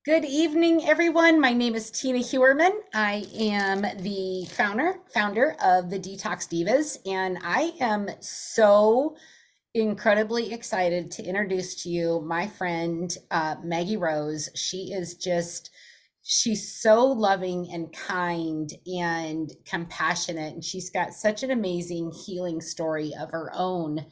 Good evening, everyone. My name is Tina Hewerman. I am the founder of the Detox Divas, and I am so incredibly excited to introduce to you my friend Maggie Rose. She's so loving and kind and compassionate, and she's got such an amazing healing story of her own.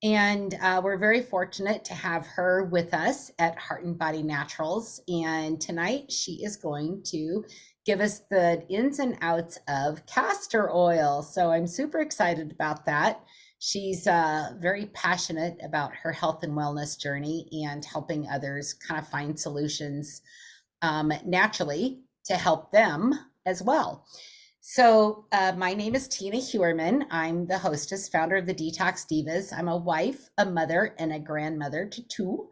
And we're very fortunate to have her with us at Heart and Body Naturals. And tonight she is going to give us the ins and outs of castor oil. So I'm super excited about that. She's very passionate about her health and wellness journey and helping others kind of find solutions naturally to help them as well. So, my name is Tina Hewerman. I'm the hostess, founder of the Detox Divas. I'm a wife, a mother, and a grandmother to two.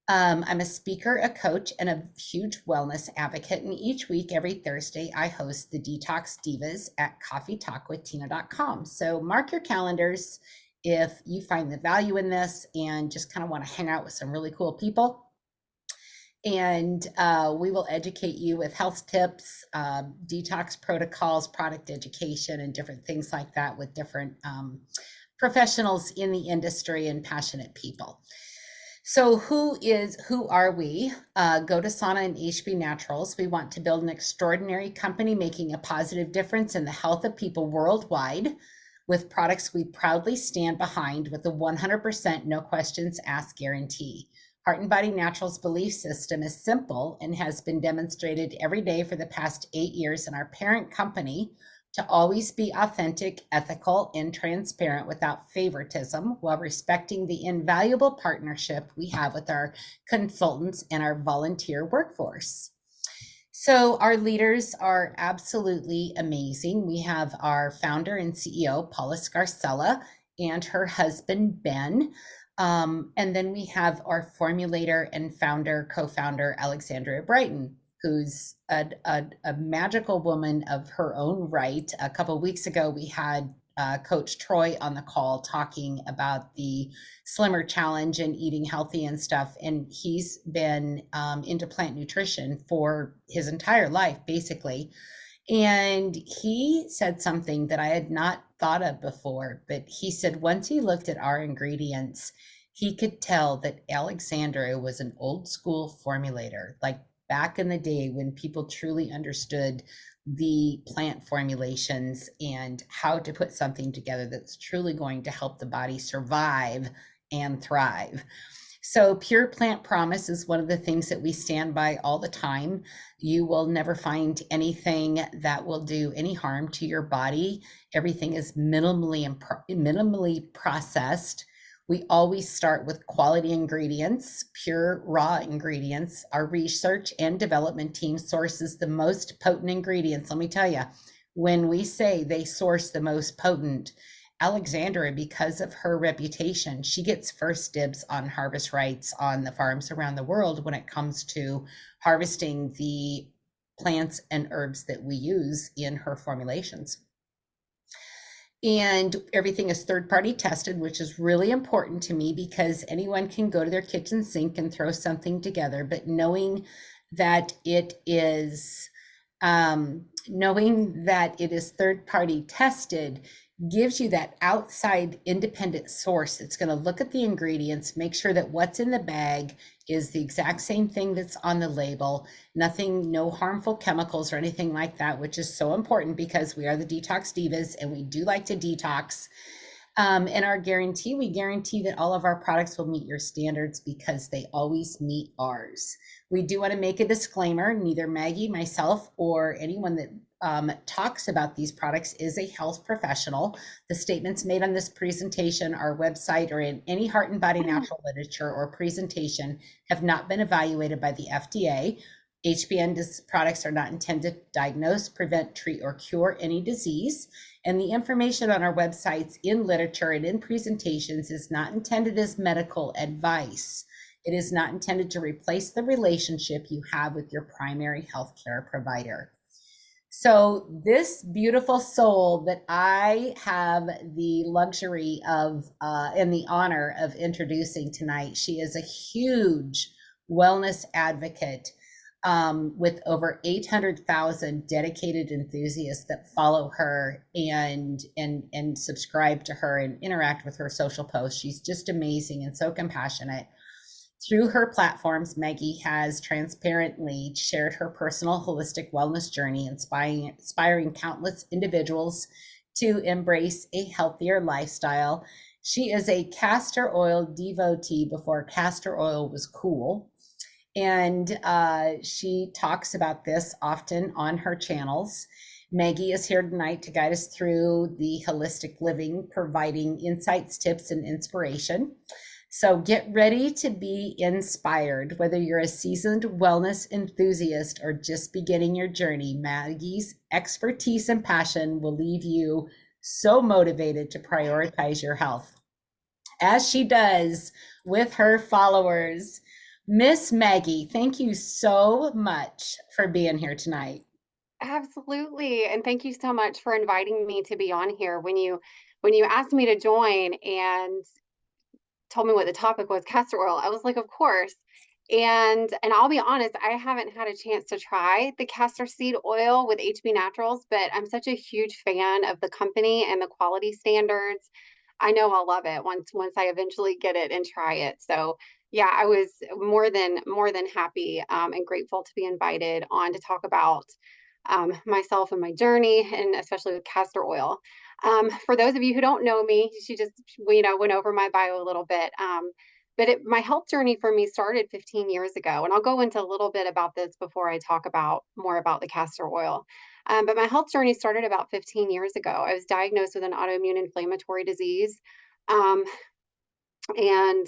I'm a speaker, a coach, and a huge wellness advocate. And each week, every Thursday, I host the Detox Divas at coffeetalkwithtina.com. So, mark your calendars if you find the value in this and just kind of want to hang out with some really cool people. And we will educate you with health tips, detox protocols, product education, and different things like that with different professionals in the industry and passionate people. So who are we? Go to Sana and HB Naturals. We want to build an extraordinary company making a positive difference in the health of people worldwide with products we proudly stand behind with a 100% no questions asked guarantee. Heart and Body Naturals belief system is simple and has been demonstrated every day for the past 8 years in our parent company to always be authentic, ethical, and transparent without favoritism while respecting the invaluable partnership we have with our consultants and our volunteer workforce. So our leaders are absolutely amazing. We have our founder and CEO, Paula Scarcella, and her husband, Ben. And then we have our formulator and co-founder, Alexandria Brighton, who's a magical woman of her own right. A couple of weeks ago, we had Coach Troy on the call talking about the Slimmer Challenge and eating healthy and stuff. And he's been into plant nutrition for his entire life, basically. And he said something that I had not thought of before, but he said once he looked at our ingredients, he could tell that Alexandra was an old school formulator, like back in the day when people truly understood the plant formulations and how to put something together that's truly going to help the body survive and thrive. So Pure Plant Promise is one of the things that we stand by all the time. You will never find anything that will do any harm to your body. Everything is minimally processed. We always start with quality ingredients, pure raw ingredients. Our research and development team sources the most potent ingredients. Let me tell you, when we say they source the most potent, Alexandra, because of her reputation, she gets first dibs on harvest rights on the farms around the world when it comes to harvesting the plants and herbs that we use in her formulations. And everything is third-party tested, which is really important to me because anyone can go to their kitchen sink and throw something together, but knowing that it is third-party tested gives you that outside independent source. It's going to look at the ingredients, make sure that what's in the bag is the exact same thing that's on the label, no harmful chemicals or anything like that, which is so important because we are the Detox Divas and we do like to detox. And our guarantee, we guarantee that all of our products will meet your standards because they always meet ours. We do want to make a disclaimer, neither Maggie, myself, or anyone that talks about these products is a health professional. The statements made on this presentation, our website, or in any Heart and Body Natural literature or presentation have not been evaluated by the FDA. HBN products are not intended to diagnose, prevent, treat, or cure any disease. And the information on our websites, in literature, and in presentations is not intended as medical advice. It is not intended to replace the relationship you have with your primary healthcare provider. So this beautiful soul that I have the luxury of and the honor of introducing tonight, she is a huge wellness advocate. with over 800,000 dedicated enthusiasts that follow her and subscribe to her and interact with her social posts. She's just amazing and so compassionate. Through her platforms, Maggie has transparently shared her personal holistic wellness journey, inspiring countless individuals to embrace a healthier lifestyle. She is a castor oil devotee before castor oil was cool. And she talks about this often on her channels. Maggie is here tonight to guide us through the holistic living, providing insights, tips, and inspiration. So get ready to be inspired. Whether you're a seasoned wellness enthusiast or just beginning your journey, Maggie's expertise and passion will leave you so motivated to prioritize your health, as she does with her followers. Miss Maggie, thank you so much for being here tonight. Absolutely. And thank you so much for inviting me to be on here. When you asked me to join and told me what the topic was, castor oil, I was like, of course. And I'll be honest, I haven't had a chance to try the castor seed oil with HB Naturals, but I'm such a huge fan of the company and the quality standards. I know I'll love it once I eventually get it and try it. So yeah, I was more than happy and grateful to be invited on to talk about myself and my journey, and especially with castor oil. For those of you who don't know me, she just went over my bio a little bit. But my health journey for me started 15 years ago, and I'll go into a little bit about this before I talk about more about the castor oil. But my health journey started about 15 years ago. I was diagnosed with an autoimmune inflammatory disease, um, and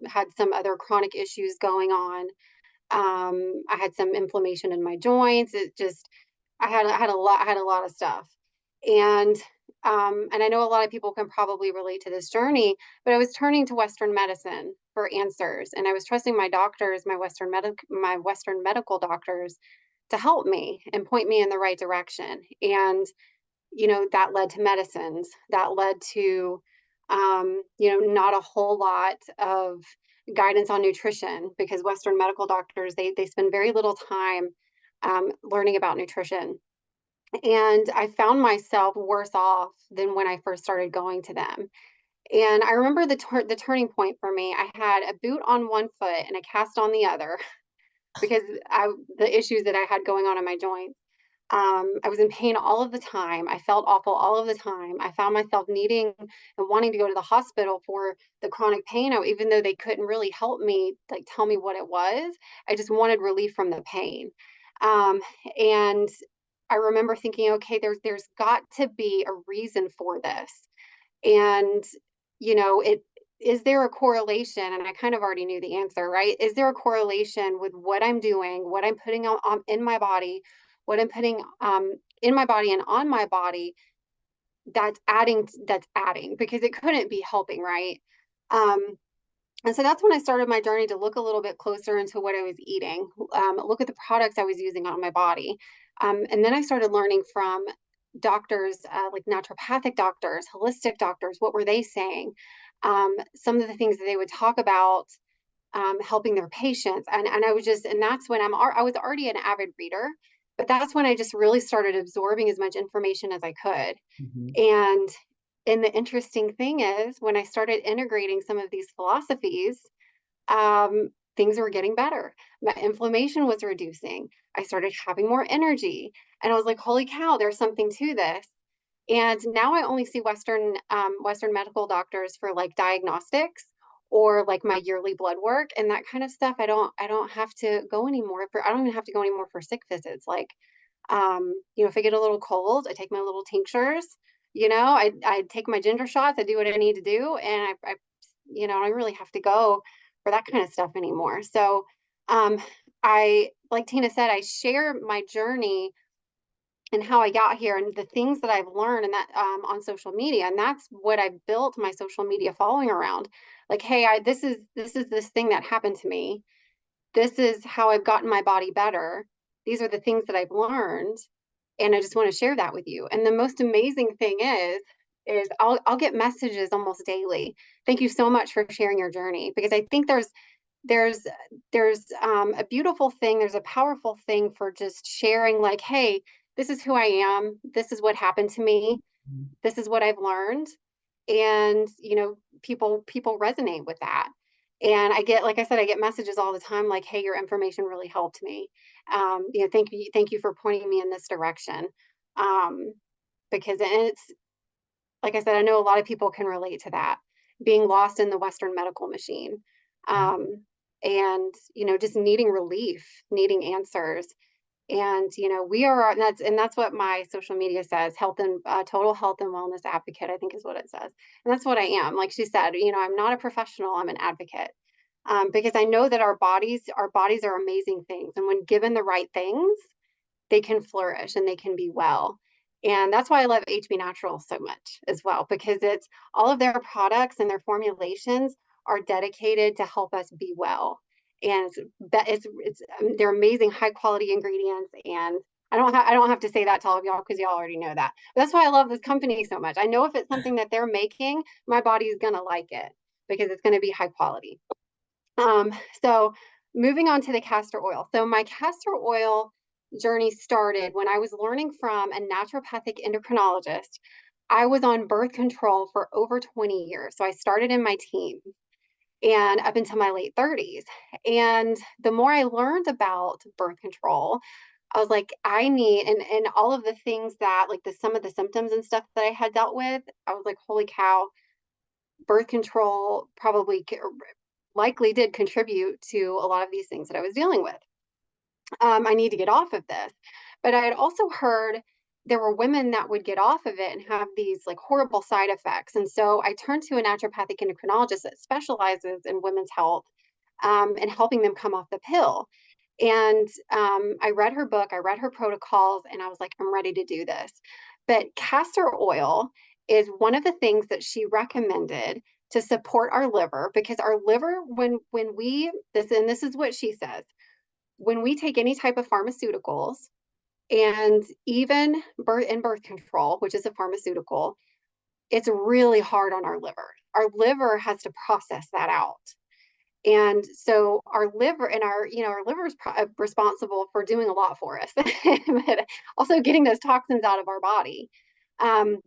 had some other chronic issues going on. I had some inflammation in my joints. It just, I had a lot of stuff. And and I know a lot of people can probably relate to this journey, but I was turning to Western medicine for answers, and I was trusting my doctors, my Western medical doctors, to help me and point me in the right direction. And that led to medicines. That led to not a whole lot of guidance on nutrition, because Western medical doctors, they spend very little time learning about nutrition. And I found myself worse off than when I first started going to them. And I remember the turning point for me. I had a boot on one foot and a cast on the other because the issues that I had going on in my joints. I was in pain all of the time. I felt awful all of the time. I found myself needing and wanting to go to the hospital for the chronic pain, even though they couldn't really help me, like tell me what it was. I just wanted relief from the pain. Um, and I remember thinking, okay, there's got to be a reason for this. And it is there a correlation? And I kind of already knew the answer, right? Is there a correlation with what I'm doing, what I'm putting on in my body, what I'm putting in my body and on my body, that's adding, because it couldn't be helping, right? Um, and so that's when I started my journey to look a little bit closer into what I was eating, look at the products I was using on my body. And then I started learning from doctors, like naturopathic doctors, holistic doctors. What were they saying? Some of the things that they would talk about, helping their patients. And that's when I was already an avid reader, but that's when I just really started absorbing as much information as I could. Mhm. And the interesting thing is, when I started integrating some of these philosophies, things were getting better. My inflammation was reducing. I started having more energy. And I was like, holy cow, there's something to this. And now I only see Western medical doctors for like diagnostics or like my yearly blood work and that kind of stuff. I don't have to go anymore for I don't even have to go anymore for sick visits. Like if I get a little cold, I take my little tinctures, I take my ginger shots, I do what I need to do, and I don't really have to go for that kind of stuff anymore. So um I, like Tina said, I share my journey and how I got here and the things that I've learned, and that on social media, and that's what I built my social media following around. Like, hey, this is this thing that happened to me. This is how I've gotten my body better. These are the things that I've learned, and I just want to share that with you. And the most amazing thing is I'll get messages almost daily. Thank you so much for sharing your journey, because I think there's there's a beautiful thing, there's a powerful thing for just sharing, like, hey, this is who I am, this is what happened to me, this is what I've learned. And people resonate with that. And I get, like I said, I get messages all the time like, hey, your information really helped me. Thank you for pointing me in this direction. um, because and it's like I said, I know a lot of people can relate to that, being lost in the Western medical machine. And just needing relief, needing answers. And we are, and that's what my social media says, health and total health and wellness advocate, I think is what it says. And that's what I am. Like she said, I'm not a professional, I'm an advocate. Because I know that our bodies are amazing things, and when given the right things, they can flourish and they can be well. And that's why I love HB Natural so much as well, because it's all of their products and their formulations are dedicated to help us be well. And they're amazing high quality ingredients. And I don't have to say that to all of y'all because y'all already know that. But that's why I love this company so much. I know if it's something that they're making, my body's gonna like it because it's gonna be high quality. So moving on to the castor oil. So my castor oil journey started when I was learning from a naturopathic endocrinologist. I was on birth control for over 20 years. So I started in my teens and up until my late 30s. And the more I learned about birth control, I was like, I need, and all of the things that, like, some of the symptoms and stuff that I had dealt with, I was like, holy cow, birth control probably likely did contribute to a lot of these things that I was dealing with. I need to get off of this. But I had also heard there were women that would get off of it and have these like horrible side effects. And so I turned to a naturopathic endocrinologist that specializes in women's health, and helping them come off the pill. And I read her book, I read her protocols, and I was like, I'm ready to do this. But castor oil is one of the things that she recommended to support our liver, because our liver, when we this and this is what she says, when we take any type of pharmaceuticals, and even birth control, which is a pharmaceutical, it's really hard on our liver. Our liver has to process that out. And so our liver and our liver is responsible for doing a lot for us, but also getting those toxins out of our body. Um,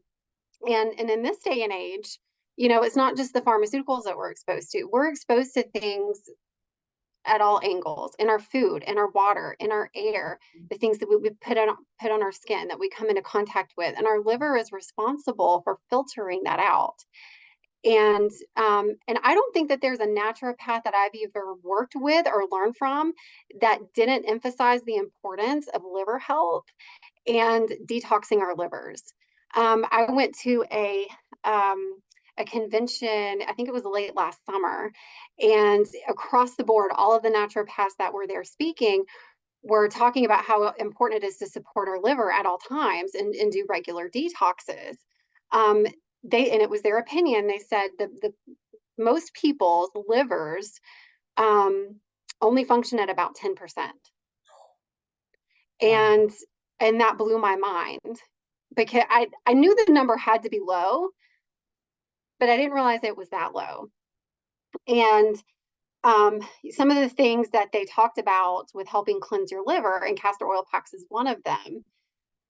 and in this day and age, it's not just the pharmaceuticals that we're exposed to. We're exposed to things at all angles, in our food, in our water, in our air, the things that we put on our skin, that we come into contact with, and our liver is responsible for filtering that out. And I don't think that there's a naturopath that I've either worked with or learned from that didn't emphasize the importance of liver health and detoxing our livers. I went to a convention, I think it was late last summer, and across the board, all of the naturopaths that were there speaking were talking about how important it is to support our liver at all times, and do regular detoxes. Um, and it was their opinion. They said the most people's livers um, only function at about 10%. Wow. And that blew my mind, because I knew the number had to be low, but I didn't realize it was that low. And some of the things that they talked about with helping cleanse your liver, and castor oil packs is one of them.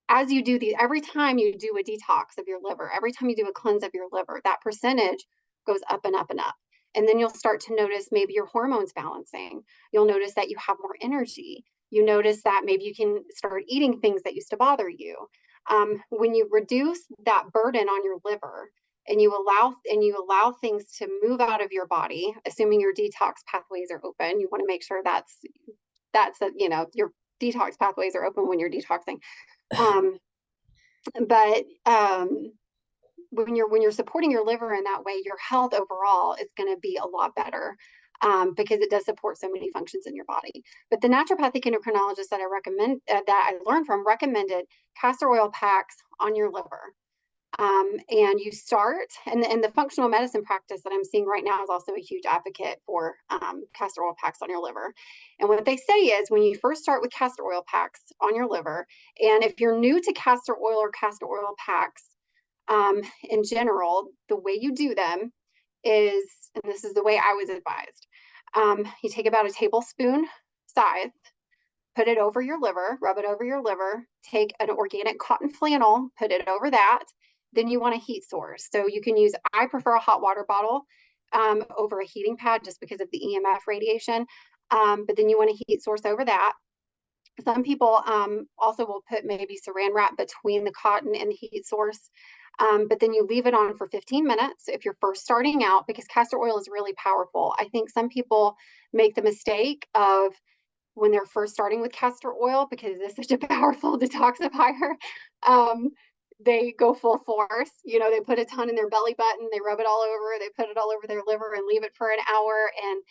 As you do these, every time you do a detox of your liver, every time you do a cleanse of your liver, that percentage goes up and up and up. And then you'll start to notice maybe your hormones balancing. You'll notice that you have more energy. You notice that maybe you can start eating things that used to bother you. When you reduce that burden on your liver, and you allow things to move out of your body, assuming your detox pathways are open, you want to make sure your detox pathways are open when you're detoxing. But when you're supporting your liver in that way, your health overall is going to be a lot better, because it does support so many functions in your body. But the naturopathic endocrinologist that I learned from, recommended castor oil packs on your liver. And you start, and the functional medicine practice that I'm seeing right now is also a huge advocate for castor oil packs on your liver. And what they say is, when you first start with castor oil packs on your liver, and if you're new to castor oil or castor oil packs in general, the way you do them is, and this is the way I was advised, You take about a tablespoon size, put it over your liver, rub it over your liver, take an organic cotton flannel, put it over that. Then you want a heat source. So you can use, I prefer a hot water bottle over a heating pad just because of the EMF radiation. But then you want a heat source over that. Some people also will put maybe saran wrap between the cotton and the heat source. But then you leave it on for 15 minutes if you're first starting out, because castor oil is really powerful. I think some people make the mistake of, when they're first starting with castor oil, because it's such a powerful detoxifier, um, they go full force. They put a ton in their belly button, they rub it all over, they put it all over their liver and leave it for an hour. And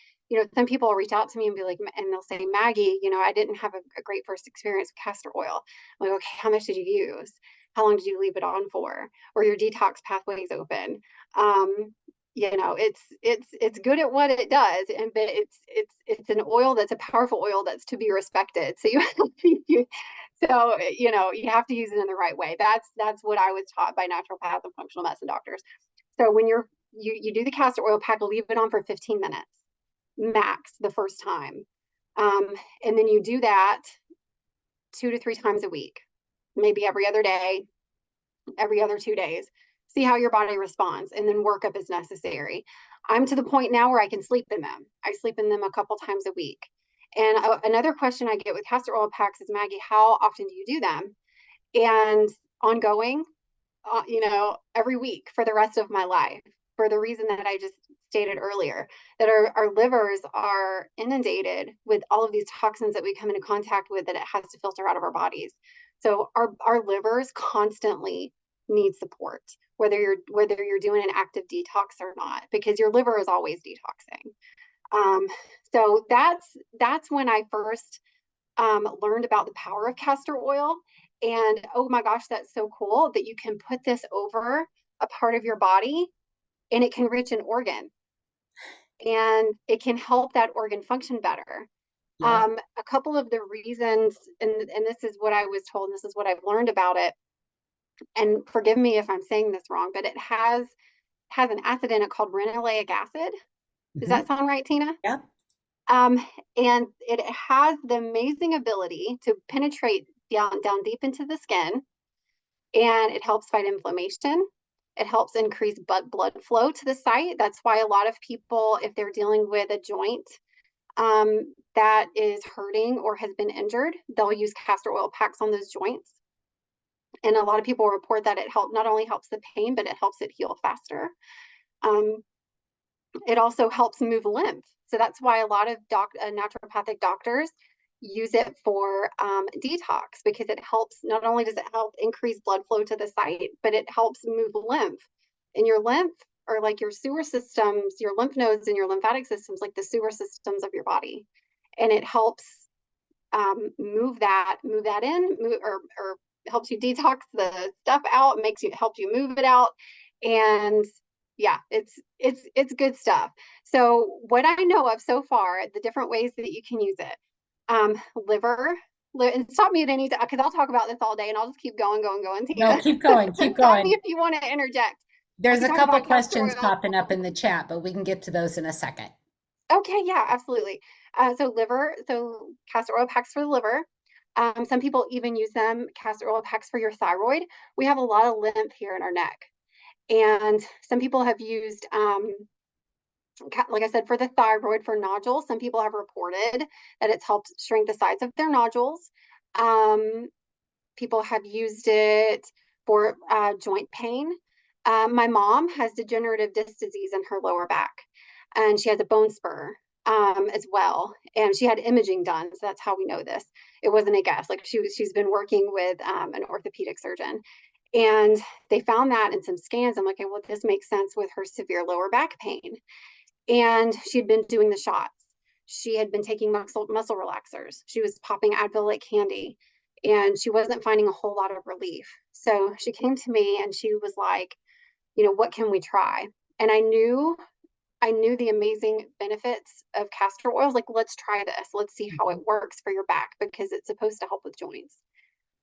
some people will reach out to me and be like, and they'll say, Maggie, I didn't have a great first experience with castor oil. I'm like, okay, how much did you use? How long did you leave it on for? Or your detox pathways open? It's good at what it does, but it's an oil that's a powerful oil that's to be respected. So you have to use it in the right way. That's what I was taught by naturopath and functional medicine doctors. So when you do the castor oil pack, leave it on for 15 minutes max the first time, and then you do that 2 to 3 times a week, maybe every other day, every other 2 days. See how your body responds, and then work up as necessary. I'm to the point now where I can sleep in them. I sleep in them a couple times a week. And another question I get with castor oil packs is, Maggie, how often do you do them? And ongoing, every week for the rest of my life, for the reason that I just stated earlier, that our livers are inundated with all of these toxins that we come into contact with, that it has to filter out of our bodies. So our livers constantly need support, whether you're doing an active detox or not, because your liver is always detoxing. So that's when I first learned about the power of castor oil. And oh my gosh, that's so cool that you can put this over a part of your body and it can reach an organ and it can help that organ function better. Yeah. A couple of the reasons, and this is what I was told, and this is what I've learned about it, and forgive me if I'm saying this wrong, but it has an acid in it called renoleic acid. Does Mm-hmm. that sound right, Tina? Yeah. And it has the amazing ability to penetrate down deep into the skin, and it helps fight inflammation. It helps increase blood flow to the site. That's why a lot of people, if they're dealing with a joint that is hurting or has been injured, they'll use castor oil packs on those joints. And a lot of people report that it not only helps the pain, but it helps it heal faster. It also helps move lymph. So that's why a lot of naturopathic doctors use it for detox, because it helps, not only does it help increase blood flow to the site, but it helps move lymph. And your lymph are like your sewer systems, your lymph nodes and your lymphatic systems, like the sewer systems of your body. And it helps move that in, or helps you detox the stuff out, helps you move it out. And yeah, it's good stuff. So what I know of so far, the different ways that you can use it, liver, and stop me at any time, because I'll talk about this all day and I'll just keep going, No, Tina. keep going, keep Stop me going. if you want to interject. I There's can a talk couple about castor questions oil. popping up in the chat, but we can get to those in a second. Okay, yeah, absolutely. So castor oil packs for the liver. Some people even use castor oil packs for your thyroid. We have a lot of lymph here in our neck. And some people have used, like I said, for the thyroid, for nodules. Some people have reported that it's helped shrink the size of their nodules. People have used it for joint pain. My mom has degenerative disc disease in her lower back, and she has a bone spur as well. And she had imaging done, so that's how we know this. It wasn't a guess. Like she's been working with an orthopedic surgeon, and they found that in some scans. I'm like, okay, well, this makes sense with her severe lower back pain. And she'd been doing the shots. She had been taking muscle relaxers. She was popping Advil like candy, and she wasn't finding a whole lot of relief. So she came to me and she was like, what can we try? And I knew the amazing benefits of castor oils. Like, let's try this. Let's see how it works for your back, because it's supposed to help with joints.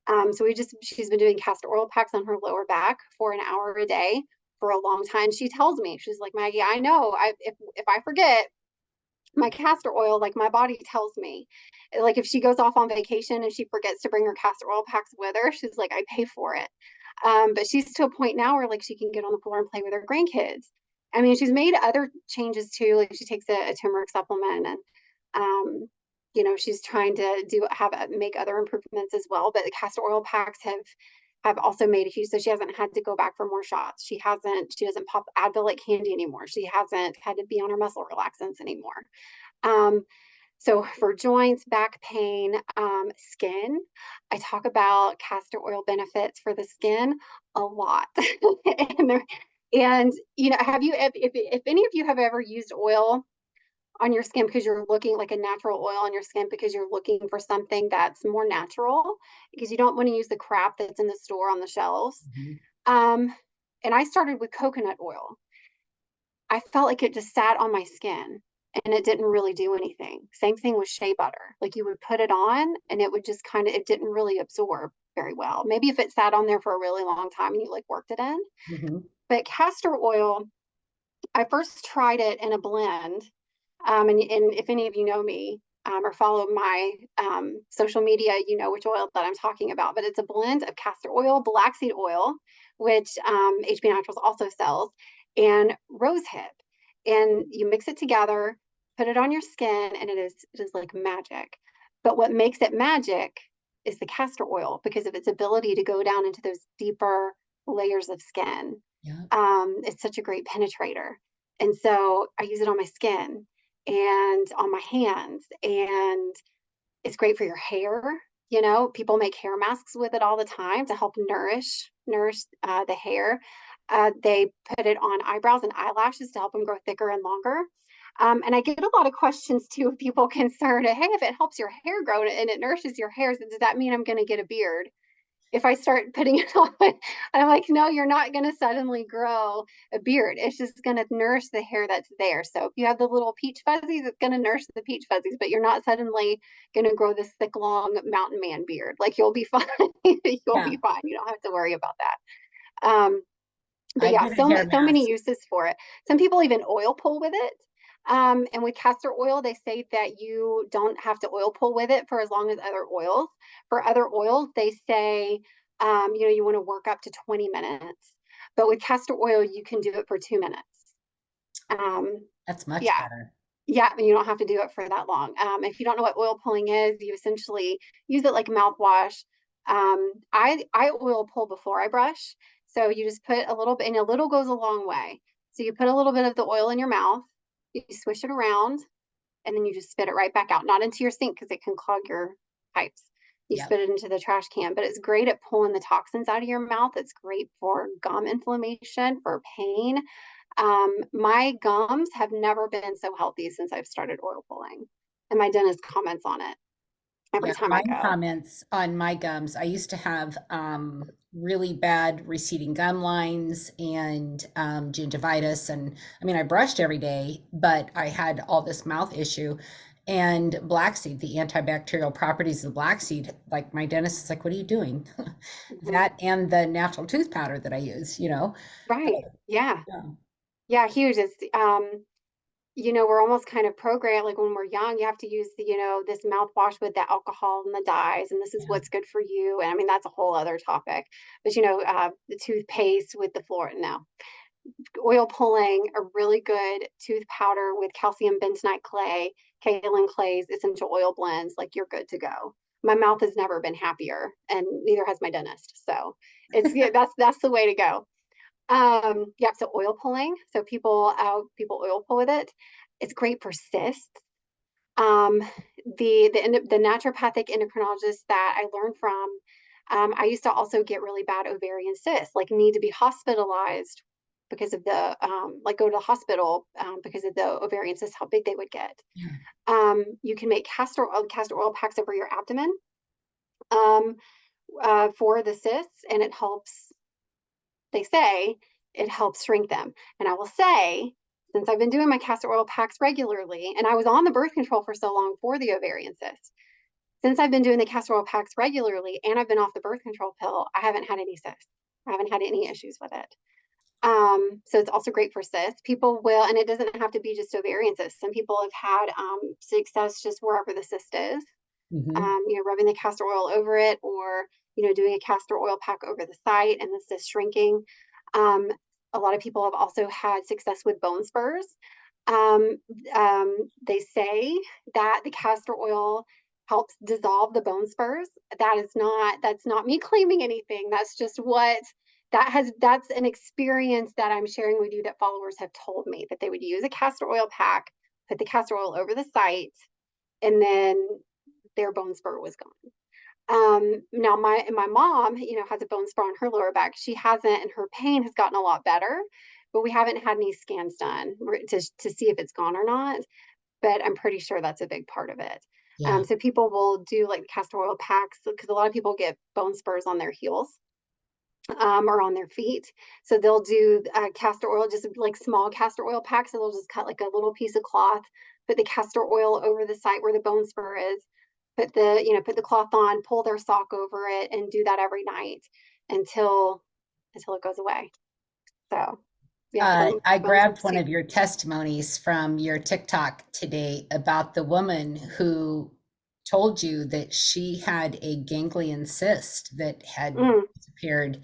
So she's been doing castor oil packs on her lower back for an hour a day for a long time. She tells me, she's like, Maggie, I know if I forget, my castor oil, like my body tells me, like if she goes off on vacation and she forgets to bring her castor oil packs with her, she's like, I pay for it. But she's to a point now where like she can get on the floor and play with her grandkids. I mean, she's made other changes too. Like she takes a turmeric supplement, and she's trying to make other improvements as well. But the castor oil packs have also made a huge, so she hasn't had to go back for more shots. She doesn't pop Advil like candy anymore. She hasn't had to be on her muscle relaxants anymore. Um, so for joints, back pain, skin, I talk about castor oil benefits for the skin a lot. and, have you, if any of you have ever used oil on your skin because you're looking like a natural oil on your skin because you're looking for something that's more natural because you don't want to use the crap that's in the store on the shelves. Mhm. Um, and I started with coconut oil. I felt like it just sat on my skin and it didn't really do anything. Same thing with shea butter. Like you would put it on and it would just it didn't really absorb very well. Maybe if it sat on there for a really long time and you like worked it in. Mhm. But castor oil, I first tried it in a blend. And if any of you know me or follow my social media, you know which oil that I'm talking about. But it's a blend of castor oil, black seed oil, which HB Naturals also sells, and rosehip. And you mix it together, put it on your skin, and it is like magic. But what makes it magic is the castor oil because of its ability to go down into those deeper layers of skin. Yeah. It's such a great penetrator. And so I use it on my skin and on my hands. And it's great for your hair. People make hair masks with it all the time to help nourish the hair. They put it on eyebrows and eyelashes to help them grow thicker and longer. And I get a lot of questions too of people concerned, hey, if it helps your hair grow and it nourishes your hair, does that mean I'm going to get a beard if I start putting it on? And I'm like, no, you're not going to suddenly grow a beard. It's just going to nourish the hair that's there. So if you have the little peach fuzzies, it's going to nourish the peach fuzzies, but you're not suddenly going to grow this thick, long mountain man beard. Like you'll be fine. You'll Yeah. be fine. You don't have to worry about that. But I yeah, did a hair so many mask. uses for it. Some people even oil pull with it. And with castor oil, they say that you don't have to oil pull with it for as long as other oils. For other oils, they say, you want to work up to 20 minutes. But with castor oil, you can do it for 2 minutes. Um, That's much yeah, better. yeah, and you don't have to do it for that long. If you don't know what oil pulling is, you essentially use it like a mouthwash. I oil pull before I brush. So you just put a little bit, and a little goes a long way. So you put a little bit of the oil in your mouth, you swish it around, and then you just spit it right back out, not into your sink because it can clog your pipes. You Yep. spit it into the trash can, but it's great at pulling the toxins out of your mouth. It's great for gum inflammation, for pain. My gums have never been so healthy since I've started oil pulling, and my dentist comments on it every Yeah, time I mine go. comments on my gums. I used to have really bad receding gum lines and gingivitis. And I mean, I brushed every day, but I had all this mouth issue. And black seed, the antibacterial properties of the black seed, like my dentist is like, what are you doing? Mhm. That and the natural tooth powder that I use. Right. Yeah. Yeah. Yeah. Huge. We're almost kind of programmed, like when we're young, you have to use this mouthwash with the alcohol and the dyes, and this is Yeah. what's good for you. And I mean, that's a whole other topic. But the toothpaste with the fluoride. No, oil pulling, a really good tooth powder with calcium bentonite clay, kaolin clays, essential oil blends, like you're good to go. My mouth has never been happier, and neither has my dentist. So yeah, that's the way to go. Yeah, so oil pulling. So people oil pull with it. It's great for cysts. Um, the naturopathic endocrinologist that I learned from, I used to also get really bad ovarian cysts, like need to be hospitalized because of the like go to the hospital because of the ovarian cysts, how big they would get. Yeah. You can make castor oil packs over your abdomen um, for the cysts, and it helps. They say it helps shrink them. And I will say, since I've been doing my castor oil packs regularly, and I was on the birth control for so long for the ovarian cyst, since I've been doing the castor oil packs regularly and I've been off the birth control pill, I haven't had any cysts. I haven't had any issues with it. So it's also great for cysts. People will, and it doesn't have to be just ovarian cysts. Some people have had success just wherever the cyst is. Hmm. Rubbing the castor oil over it, or doing a castor oil pack over the site and the cyst shrinking. Um, a lot of people have also had success with bone spurs. Um, they say that the castor oil helps dissolve the bone spurs. That's not me claiming anything. That's just what that's an experience that I'm sharing with you that followers have told me, that they would use a castor oil pack, put the castor oil over the site, and then their bone spur was gone. Now my mom, has a bone spur on her lower back. She hasn't, and her pain has gotten a lot better, but we haven't had any scans done to see if it's gone or not. But I'm pretty sure that's a big part of it. Yeah. So people will do like castor oil packs, because a lot of people get bone spurs on their heels, or on their feet. So they'll do castor oil, just like small castor oil packs. So they'll just cut like a little piece of cloth, put the castor oil over the site where the bone spur is, put the cloth on, pull their sock over it, and do that every night until it goes away. So yeah, I bone grabbed spurs one too. of your testimonies from your TikTok today about the woman who told you that she had a ganglion cyst that had Mm, disappeared.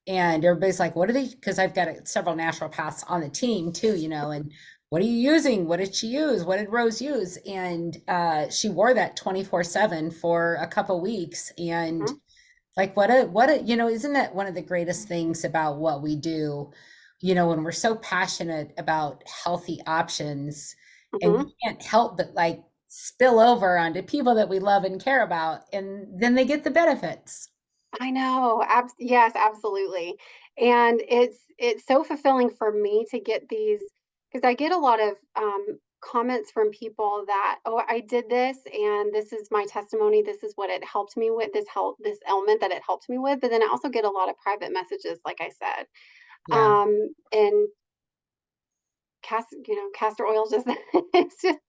And everybody's like, what are they? Because I've got several naturopaths on the team too, and what are you using? What did she use? What did Rose use? And she wore that 24/7 for a couple weeks. And mm, like, isn't that one of the greatest things about what we do? When we're so passionate about healthy options, and we mm-hmm. can't help but like spill over onto people that we love and care about, and then they get the benefits. I know. Yes, absolutely. And it's so fulfilling for me to get these, because I get a lot of comments from people that, oh, I did this and this is my testimony. This is what it helped me with, this ailment that it helped me with. But then I also get a lot of private messages, like I said. Yeah. And castor oil just it's just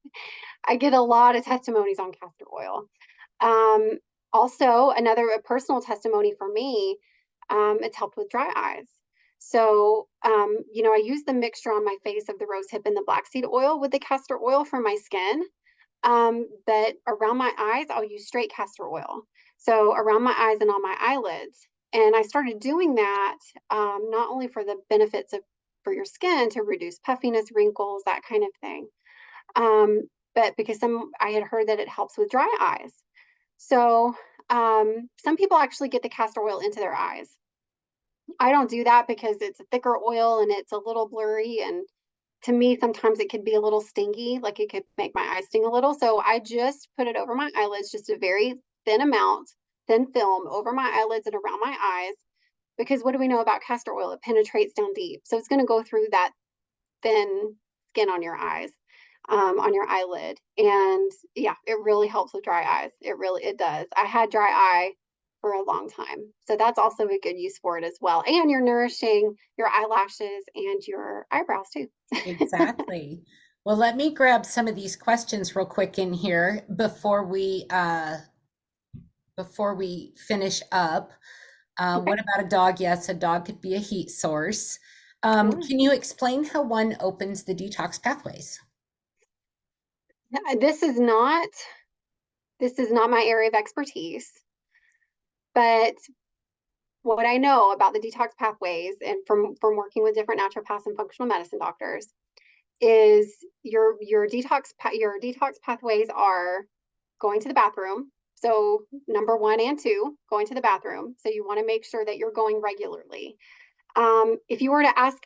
I get a lot of testimonies on castor oil. Um, Also, another a personal testimony for me, it's helped with dry eyes. So, I use the mixture on my face of the rose hip and the black seed oil with the castor oil for my skin. But around my eyes, I'll use straight castor oil. So around my eyes and on my eyelids. And I started doing that, not only for the benefits of for your skin to reduce puffiness, wrinkles, that kind of thing, um, but because I had heard that it helps with dry eyes. So some people actually get the castor oil into their eyes. I don't do that because it's a thicker oil and it's a little blurry. And to me, sometimes it could be a little stingy, like it could make my eyes sting a little. So I just put it over my eyelids, just a very thin amount, thin film over my eyelids and around my eyes. Because what do we know about castor oil? It penetrates down deep. So it's going to go through that thin skin on your eyes, on your eyelid. And yeah, it really helps with dry eyes. It does. I had dry eye for a long time. So that's also a good use for it as well. And you're nourishing your eyelashes and your eyebrows too. Exactly. Well, let me grab some of these questions real quick in here before we finish up. Okay. What about a dog? Yes, a dog could be a heat source. Yeah. Can you explain how one opens the detox pathways? This is not my area of expertise, but what I know about the detox pathways, and from working with different naturopaths and functional medicine doctors, is your detox pathways are going to the bathroom. So number one and two, going to the bathroom. So you want to make sure that you're going regularly. If you were to ask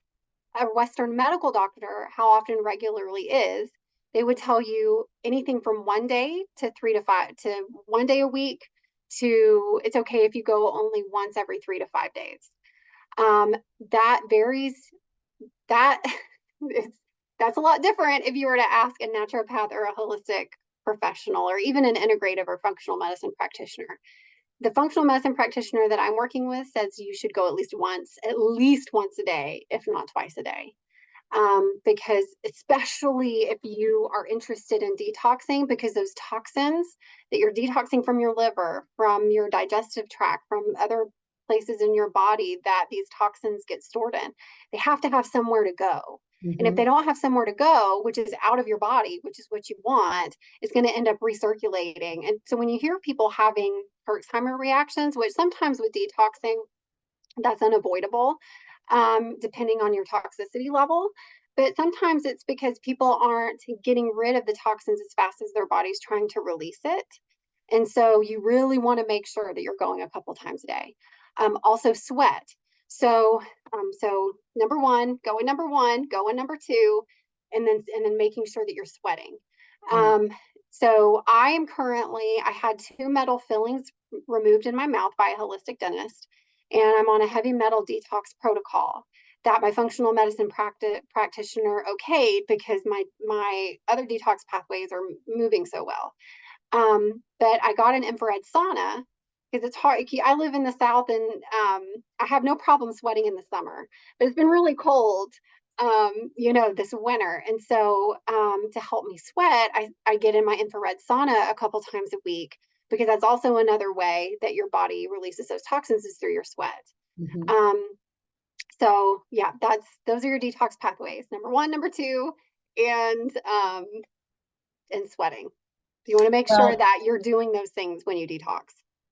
a Western medical doctor how often regularly is, they would tell you anything from 1 day to 3 to 5 to 1 day a week, to it's okay if you go only once every 3 to 5 days. Um, that varies. That is, that's a lot different if you were to ask a naturopath or a holistic professional or even an integrative or functional medicine practitioner. The functional medicine practitioner that I'm working with says you should go at least once a day, if not twice a day. Because especially if you are interested in detoxing, because those toxins that you're detoxing from your liver, from your digestive tract, from other places in your body that these toxins get stored in. They have to have somewhere to go. And if Mm-hmm. they don't have somewhere to go, which is out of your body, which is what you want, it's going to end up recirculating. And so when you hear people having Herxheimer reactions, which sometimes with detoxing, that's unavoidable, depending on your toxicity level. But sometimes it's because people aren't getting rid of the toxins as fast as their body's trying to release it. And so you really want to make sure that you're going a couple times a day. Also sweat. So, so number one, going number two, and then making sure that you're sweating. Right. So I had two metal fillings removed in my mouth by a holistic dentist, and I'm on a heavy metal detox protocol that my functional medicine practitioner okayed because my other detox pathways are moving so well. But I got an infrared sauna because it's hard. I live in the South, and I have no problem sweating in the summer, but it's been really cold, this winter. And so to help me sweat, I get in my infrared sauna a couple times a week because that's also another way that your body releases those toxins is through your sweat. Mm-hmm. Um, so yeah, those are your detox pathways. Number one, number two, and sweating. You want to make sure Well, that you're doing those things when you detox.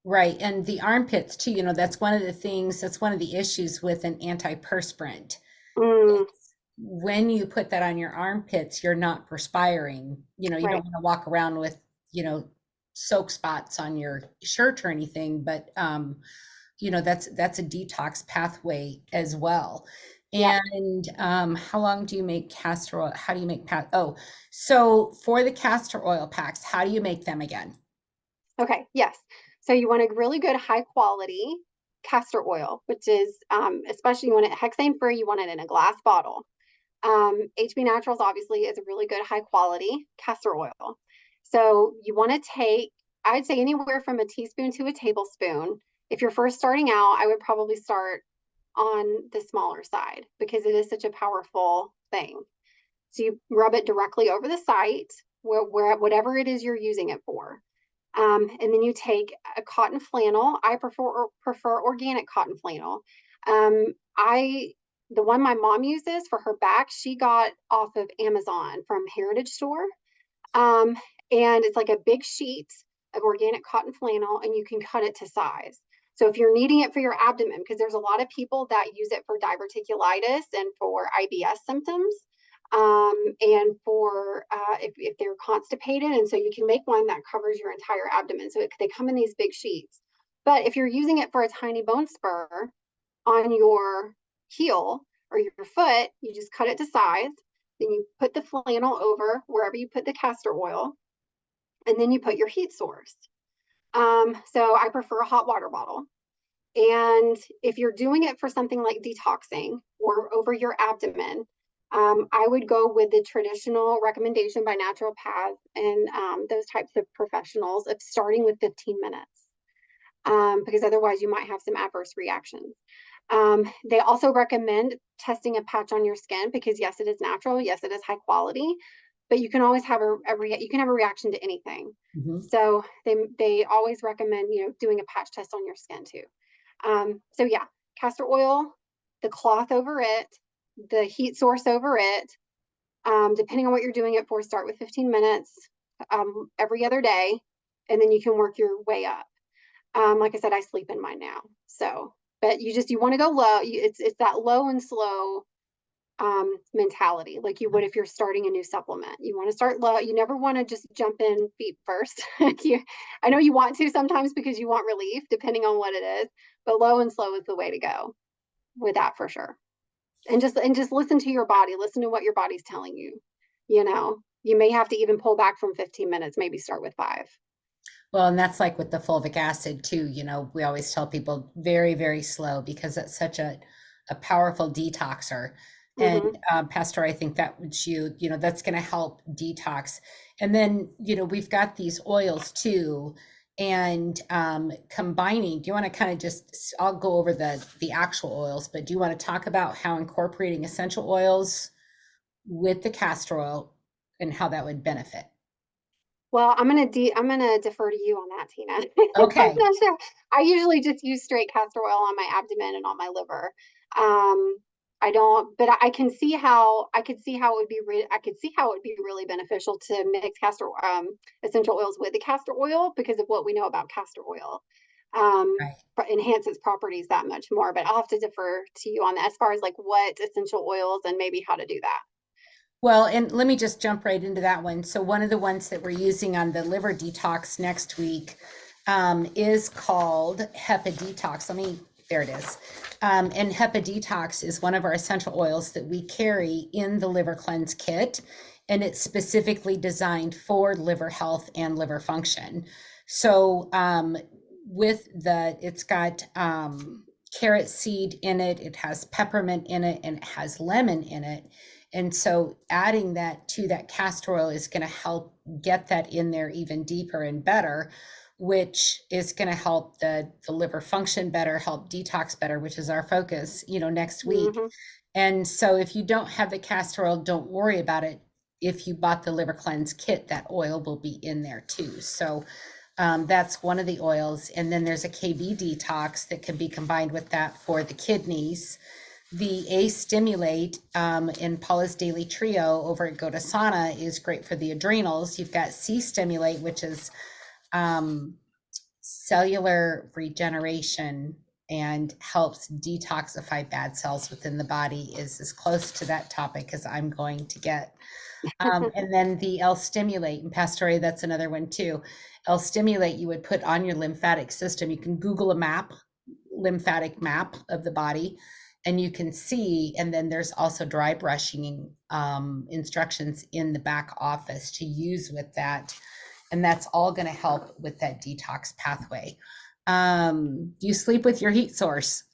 right. And the armpits too, that's one of the things, that's one of the issues with an antiperspirant. Mm, It's when you put that on your armpits, you're not perspiring. You don't right. want to walk around with, you know, soak spots on your shirt or anything, but that's a detox pathway as well. Yep. And how long do you make castor oil? How do you make so for the castor oil packs, how do you make them again? Okay. Yes. So you want a really good high quality castor oil, which is especially you want it hexane free. You want it in a glass bottle. HB Naturals obviously is a really good high quality castor oil. So you want to take, I'd say anywhere from a teaspoon to a tablespoon. If you're first starting out, I would probably start on the smaller side because it is such a powerful thing. So you rub it directly over the site, where whatever it is you're using it for. And then you take a cotton flannel. I prefer organic cotton flannel. I The one my mom uses for her back, she got off of Amazon from Heritage Store. Um, and it's like a big sheet of organic cotton flannel, and you can cut it to size. So if you're needing it for your abdomen, because there's a lot of people that use it for diverticulitis and for IBS symptoms, and for if they're constipated, and so you can make one that covers your entire abdomen. So they come in these big sheets. But if you're using it for a tiny bone spur on your heel or your foot, you just cut it to size. Then you put the flannel over wherever you put the castor oil, and then you put your heat source. So I prefer a hot water bottle. And if you're doing it for something like detoxing or over your abdomen, I would go with the traditional recommendation by naturopaths and those types of professionals of starting with 15 minutes, because otherwise you might have some adverse reactions. They also recommend testing a patch on your skin because yes, it is natural. Yes, it is high quality, but you can always have you can have a reaction to anything. Mhm. So they always recommend doing a patch test on your skin too. So yeah, castor oil, the cloth over it, the heat source over it. Depending on what you're doing it for, start with 15 minutes every other day, and then you can work your way up. Like I said, I sleep in mine now. So, but you want to go low. It's that low and slow mentality, like you would if you're starting a new supplement. You want to start low. You never want to just jump in feet first. I know you want to sometimes because you want relief, depending on what it is. But low and slow is the way to go with that for sure. And just listen to your body. Listen to what your body's telling you. You may have to even pull back from 15 minutes. Maybe start with 5. Well, and that's like with the fulvic acid too. We always tell people very, very slow because it's such a powerful detoxer. And Mm-hmm. Pastor, I think that would that's going to help detox. And then, we've got these oils too. And combining, do you want to kind of I'll go over the actual oils, but do you want to talk about how incorporating essential oils with the castor oil and how that would benefit? Well, I'm gonna defer to you on that, Tina. I'm Okay. not sure. I usually just use straight castor oil on my abdomen and on my liver. Um, I don't, but I can see how I could see how it would be. I could see how it would be really beneficial to mix castor essential oils with the castor oil because of what we know about castor oil. Right. Enhance its properties that much more. But I'll have to defer to you on that as far as like what essential oils and maybe how to do that. Well, and let me just jump right into that one. So one of the ones that we're using on the liver detox next week is called Hepa Detox. There it is. And Hepa Detox is one of our essential oils that we carry in the liver cleanse kit. And it's specifically designed for liver health and liver function. So it's got carrot seed in it, it has peppermint in it, and it has lemon in it. And so adding that to that castor oil is going to help get that in there even deeper and better, which is going to help the liver function better, help detox better, which is our focus, next week. Hmm. And so if you don't have the castor oil, don't worry about it. If you bought the liver cleanse kit, that oil will be in there too. So that's one of the oils. And then there's a KB detox that can be combined with that for the kidneys. The A Stimulate in Paula's Daily Trio over at Godasana is great for the adrenals. You've got C Stimulate, which is um, cellular regeneration and helps detoxify bad cells within the body, is as close to that topic as I'm going to get. And then the L Stimulate and Pastore, that's another one too. L Stimulate you would put on your lymphatic system. You can Google a lymphatic map of the body, and you can see. And then there's also dry brushing instructions in the back office to use with that, and that's all going to help with that detox pathway. Do you sleep with your heat source?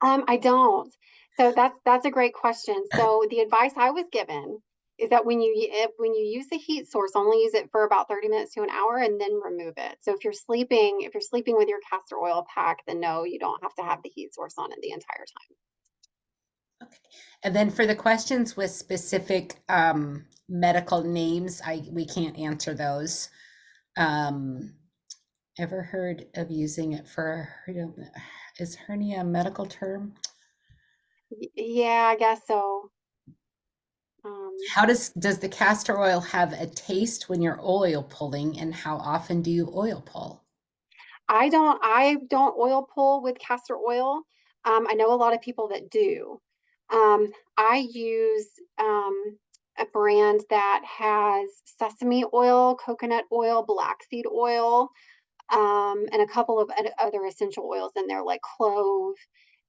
I don't. So that's a great question. So the advice I was given is that when you use the heat source, only use it for about 30 minutes to an hour and then remove it. So if you're sleeping with your castor oil pack, then no, you don't have to have the heat source on it the entire time. Okay. And then for the questions with specific medical names, we can't answer those. Um, ever heard of using it for hernia? Is hernia a medical term? Yeah, I guess so. Um, How does the castor oil have a taste when you're oil pulling, and how often do you oil pull? I don't oil pull with castor oil. I know a lot of people that do. I use a brand that has sesame oil, coconut oil, black seed oil, and a couple of other essential oils in there, like clove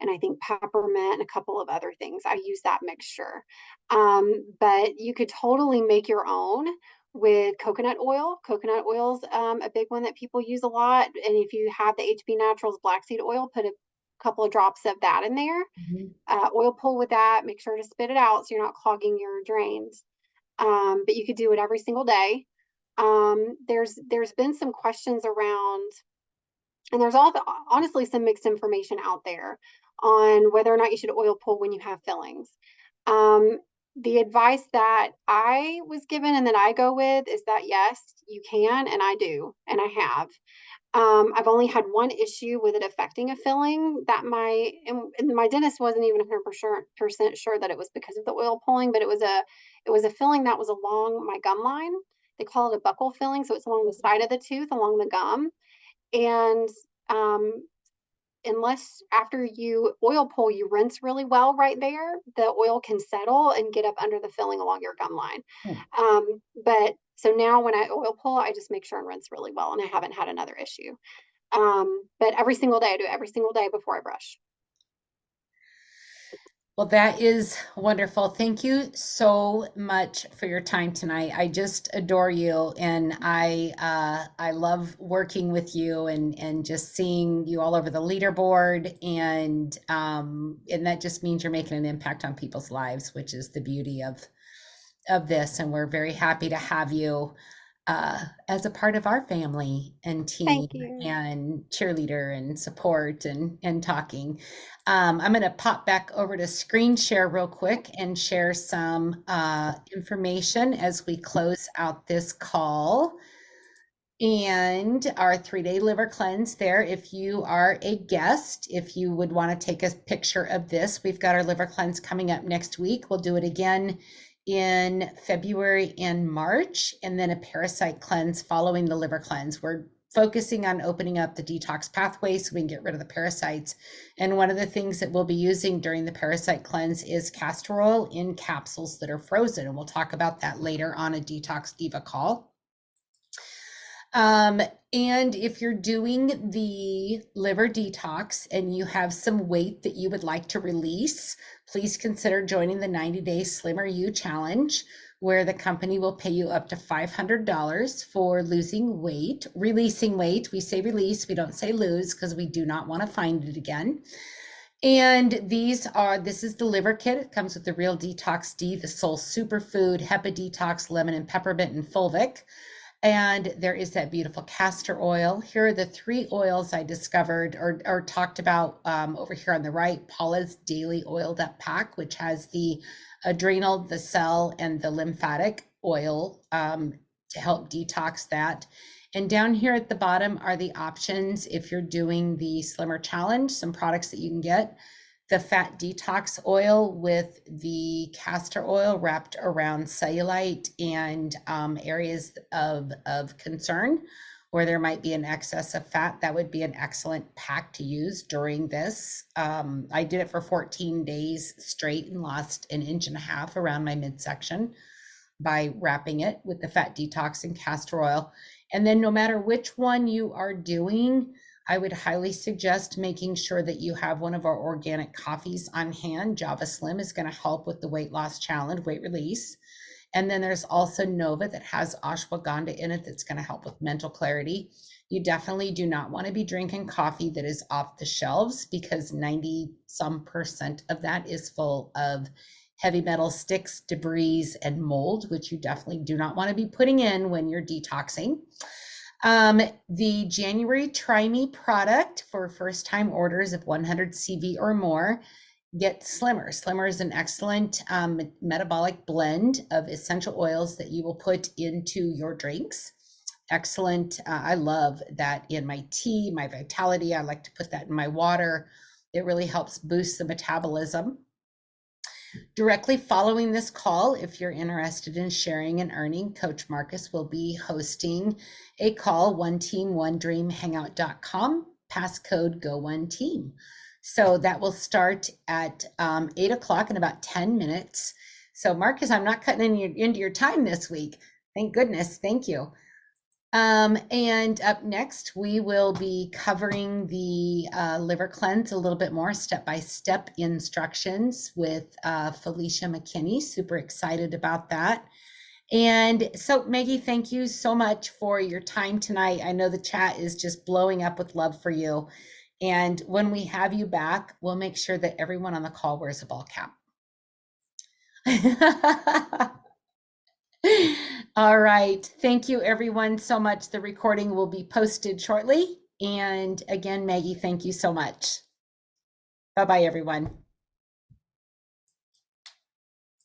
and I think peppermint and a couple of other things. I use that mixture. But you could totally make your own with coconut oil. Coconut oil's a big one that people use a lot. And if you have the HB Naturals black seed oil, put a couple of drops of that in there. Mhm. Oil pull with that. Make sure to spit it out so you're not clogging your drains. But you could do it every single day. There's been some questions around, and there's all honestly some mixed information out there on whether or not you should oil pull when you have fillings. Um, the advice that I was given and that I go with is that yes, you can, and I do, and I have. I've only had one issue with it affecting a filling that and my dentist wasn't even 100% sure that it was because of the oil pulling, but it was a filling that was along my gum line. They call it a buccal filling, so it's along the side of the tooth, along the gum. And um, unless after you oil pull, you rinse really well right there, the oil can settle and get up under the filling along your gum line. Hmm. But so now when I oil pull, I just make sure and rinse really well, and I haven't had another issue. But every single day, I do it every single day before I brush. Well, that is wonderful. Thank you so much for your time tonight. I just adore you, and I love working with you and just seeing you all over the leaderboard, and that just means you're making an impact on people's lives, which is the beauty of this. And we're very happy to have you. as a part of our family and team Thank you. and cheerleader and support and talking. I'm going to pop back over to screen share real quick and share some information as we close out this call. And our 3-day liver cleanse there. If you are a guest, if you would want to take a picture of this, we've got our liver cleanse coming up next week. We'll do it again in February and March, and then a parasite cleanse following the liver cleanse. We're focusing on opening up the detox pathway so we can get rid of the parasites. And one of the things that we'll be using during the parasite cleanse is castor oil in capsules that are frozen. And we'll talk about that later on a Detox Diva call. And if you're doing the liver detox and you have some weight that you would like to release, please consider joining the 90-day Slimmer You Challenge, where the company will pay you up to $500 for losing weight, releasing weight. We say release, we don't say lose, because we do not want to find it again. And this is the liver kit. It comes with the Real Detox D, the Soul Superfood, Hepa Detox, Lemon and Peppermint, and Fulvic. And there is that beautiful castor oil. Here are the 3 oils I discovered or talked about over here on the right. Paula's Daily Oiled Up Pack, which has the adrenal, the cell, and the lymphatic oil to help detox that. And down here at the bottom are the options if you're doing the Slimmer Challenge, some products that you can get. The fat detox oil with the castor oil wrapped around cellulite and areas of concern where there might be an excess of fat. That would be an excellent pack to use during this. I did it for 14 days straight and lost 1.5 inches around my midsection by wrapping it with the fat detox and castor oil. And then no matter which one you are doing, I would highly suggest making sure that you have one of our organic coffees on hand. Java Slim is going to help with the weight loss challenge, weight release. And then there's also Nova that has ashwagandha in it that's going to help with mental clarity. You definitely do not want to be drinking coffee that is off the shelves because 90% of that is full of heavy metal sticks, debris, and mold, which you definitely do not want to be putting in when you're detoxing. The January Try Me product for first-time orders of 100 CV or more, get Slimmer. Slimmer is an excellent metabolic blend of essential oils that you will put into your drinks. Excellent. I love that in my tea, my Vitality. I like to put that in my water. It really helps boost the metabolism. Directly following this call, if you're interested in sharing and earning, Coach Marcus will be hosting a call, One Team, One Dream, hangout.com, passcode Go1Team. So that will start at 8 o'clock in about 10 minutes. So Marcus, I'm not cutting into your time this week. Thank goodness. Thank you. And up next, we will be covering the liver cleanse a little bit more, step-by-step instructions with Felicia McKinney. Super excited about that. And so, Maggie, thank you so much for your time tonight. I know the chat is just blowing up with love for you. And when we have you back, we'll make sure that everyone on the call wears a ball cap. All right. Thank you, everyone, so much. The recording will be posted shortly. And again, Maggie, thank you so much. Bye-bye, everyone.